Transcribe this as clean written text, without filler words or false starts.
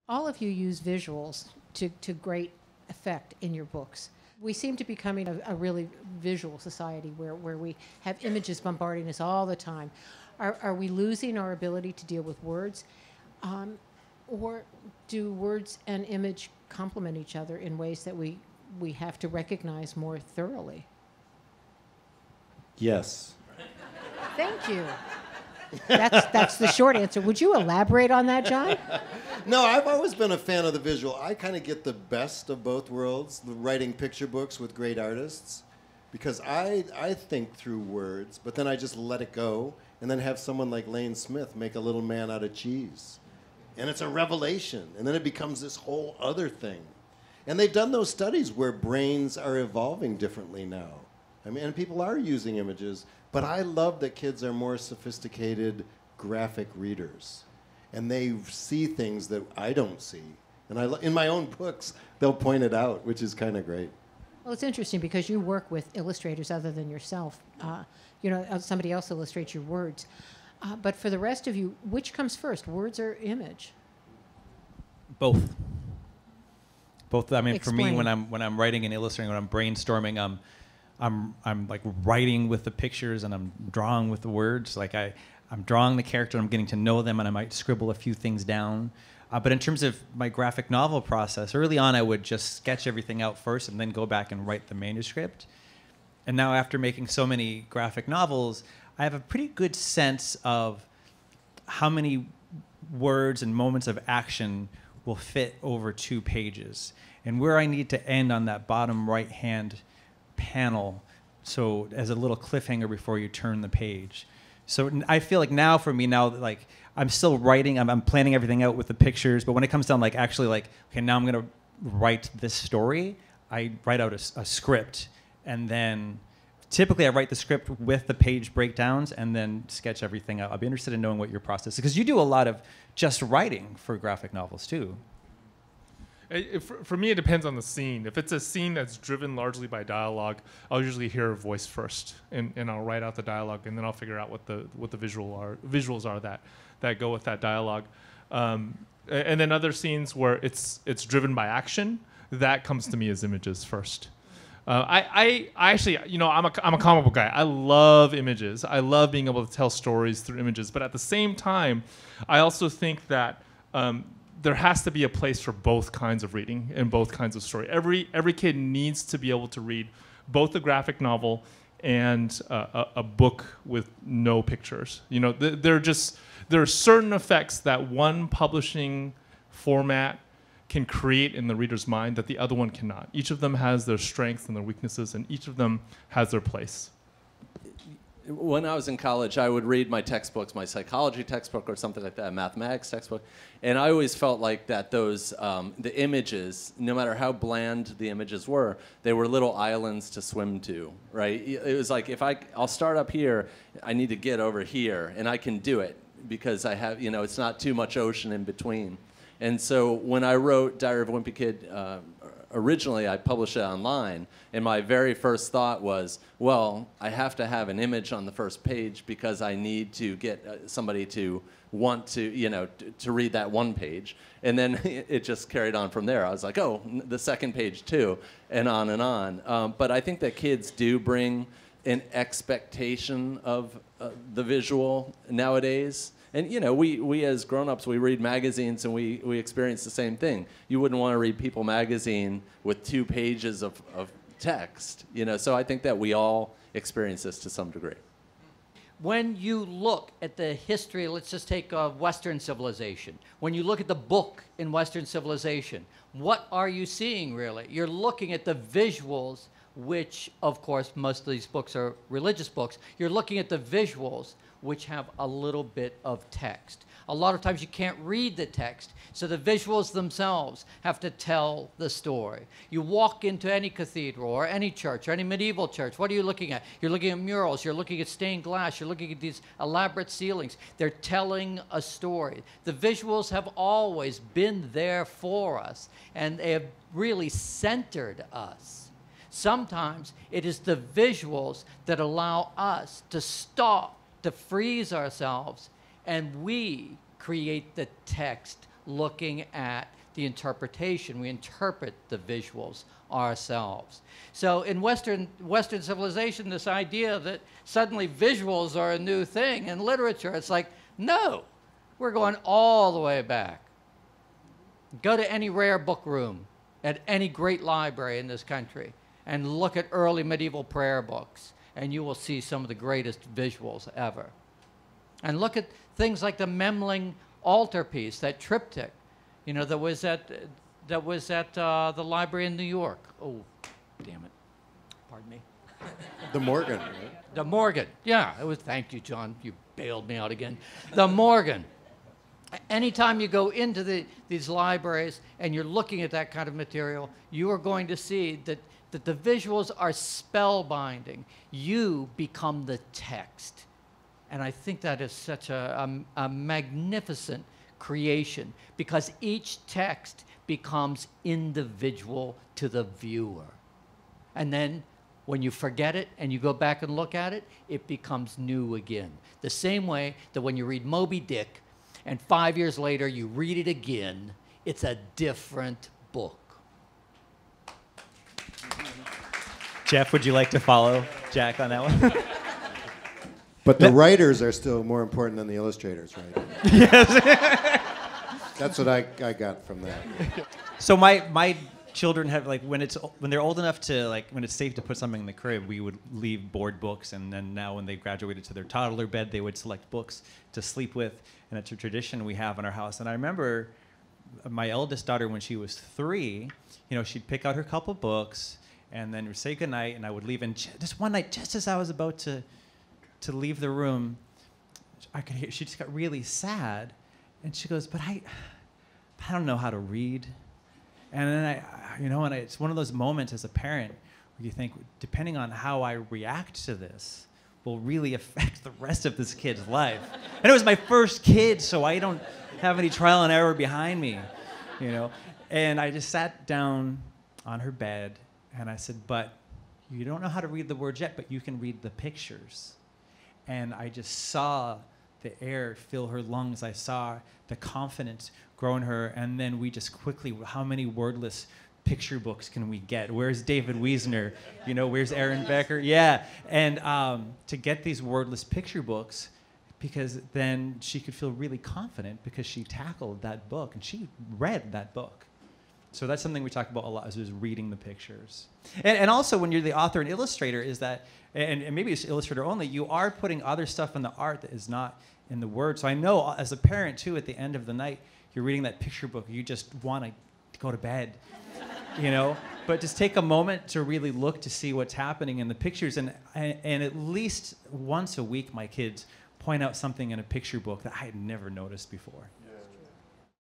All of you use visuals to great effect in your books. We seem to be becoming a really visual society where we have images bombarding us all the time. Are we losing our ability to deal with words? Or do words and image complement each other in ways that we have to recognize more thoroughly? Yes. Thank you. That's the short answer. Would you elaborate on that, John? No, I've always been a fan of the visual. I kind of get the best of both worlds, writing picture books with great artists, because I think through words, but then I just let it go, and then have someone like Lane Smith make a little man out of cheese. And it's a revelation, and then it becomes this whole other thing. And they've done those studies where brains are evolving differently now. I mean, and people are using images, but I love that kids are more sophisticated graphic readers. And they see things that I don't see. And in my own books, they'll point it out, which is kind of great. Well, it's interesting because you work with illustrators other than yourself. Somebody else illustrates your words. But for the rest of you, which comes first, words or image? Both. Both. I mean, Explain. for me, when I'm writing and illustrating, when I'm brainstorming, I'm like writing with the pictures and I'm drawing with the words. Like I'm drawing the character, I'm getting to know them, and I might scribble a few things down. But in terms of my graphic novel process, early on I would just sketch everything out first and then go back and write the manuscript. And now after making so many graphic novels, I have a pretty good sense of how many words and moments of action will fit over 2 pages and where I need to end on that bottom right-hand panel, so as a little cliffhanger before you turn the page. So I feel like now, for me now, like I'm still writing, I'm planning everything out with the pictures, but when it comes down, like actually like, okay, now I'm gonna write this story, I write out a script, and then typically I write the script with the page breakdowns and then sketch everything out. I'll be interested in knowing what your process is, because you do a lot of just writing for graphic novels too. For me, it depends on the scene. If it's a scene that's driven largely by dialogue, I'll usually hear a voice first, and I'll write out the dialogue, and then I'll figure out what the visuals are that go with that dialogue. And then other scenes where it's driven by action, that comes to me as images first. I actually, I'm a comic book guy. I love images. I love being able to tell stories through images. But at the same time, I also think that there has to be a place for both kinds of reading and both kinds of story. Every kid needs to be able to read both a graphic novel and a book with no pictures. There are certain effects that one publishing format can create in the reader's mind that the other one cannot. Each of them has their strengths and their weaknesses, and each of them has their place. When I was in college, I would read my textbooks, my psychology textbook or something like that, a mathematics textbook, and I always felt like that those, the images, no matter how bland the images were, they were little islands to swim to, right? It was like, I'll start up here, I need to get over here, and I can do it because I have, it's not too much ocean in between. And so when I wrote Diary of a Wimpy Kid, originally I published it online, and my very first thought was, well, I have to have an image on the first page because I need to get somebody to want to, to read that one page. And then it just carried on from there. I was like, oh, the second page too, and on and on. But I think that kids do bring an expectation of the visual nowadays. And we as grown-ups, we read magazines and we experience the same thing. You wouldn't want to read People magazine with 2 pages of text, So I think that we all experience this to some degree. When you look at the history, let's just take Western civilization. When you look at the book in Western civilization, what are you seeing really? You're looking at the visuals, which, of course, most of these books are religious books. You're looking at the visuals, which have a little bit of text. A lot of times you can't read the text, so the visuals themselves have to tell the story. You walk into any cathedral or any church or any medieval church, what are you looking at? You're looking at murals, you're looking at stained glass, you're looking at these elaborate ceilings. They're telling a story. The visuals have always been there for us, and they have really centered us. Sometimes it is the visuals that allow us to stop, to freeze ourselves, and we create the text looking at the interpretation. We interpret the visuals ourselves. So in Western civilization, this idea that suddenly visuals are a new thing in literature, it's like, no, we're going all the way back. Go to any rare book room at any great library in this country and look at early medieval prayer books, and you will see some of the greatest visuals ever. And look at things like the Memling altarpiece, that triptych, you know, that was at the library in New York. Oh, damn it! Pardon me. The Morgan, right? The Morgan. Yeah, it was. Thank you, John. You bailed me out again. The Morgan. Anytime you go into these libraries and you're looking at that kind of material, you are going to see that the visuals are spellbinding. You become the text. And I think that is such a magnificent creation, because each text becomes individual to the viewer. And then when you forget it and you go back and look at it, it becomes new again. The same way that when you read Moby Dick and 5 years later you read it again, it's a different book. Jeff, would you like to follow Jack on that one? But the writers are still more important than the illustrators, right? Yes. That's what I got from that. So my children have, like, when they're old enough to, like, when it's safe to put something in the crib, we would leave board books, and then now when they graduated to their toddler bed, they would select books to sleep with, and it's a tradition we have in our house. And I remember my eldest daughter, when she was 3, you know, she'd pick out her couple books, and then we'd say goodnight, and I would leave. And just one night, just as I was about to leave the room, I could hear she just got really sad, and she goes, "But I don't know how to read." And then it's one of those moments as a parent where you think, depending on how I react to this, will really affect the rest of this kid's life. And it was my first kid, so I don't have any trial and error behind me, you know. And I just sat down on her bed, and I said, "But you don't know how to read the words yet, but you can read the pictures." And I just saw the air fill her lungs. I saw the confidence grow in her. And then we just quickly, how many wordless picture books can we get? Where's David Wiesner? You know, where's Aaron Becker? Yeah. And to get these wordless picture books, because then she could feel really confident because she tackled that book and she read that book. So that's something we talk about a lot, is reading the pictures. And also, when you're the author and illustrator, is that, and maybe it's illustrator only, you are putting other stuff in the art that is not in the words. So I know as a parent, too, at the end of the night, you're reading that picture book, you just want to go to bed, you know? But just take a moment to really look to see what's happening in the pictures. And at least once a week, my kids point out something in a picture book that I had never noticed before. Yeah.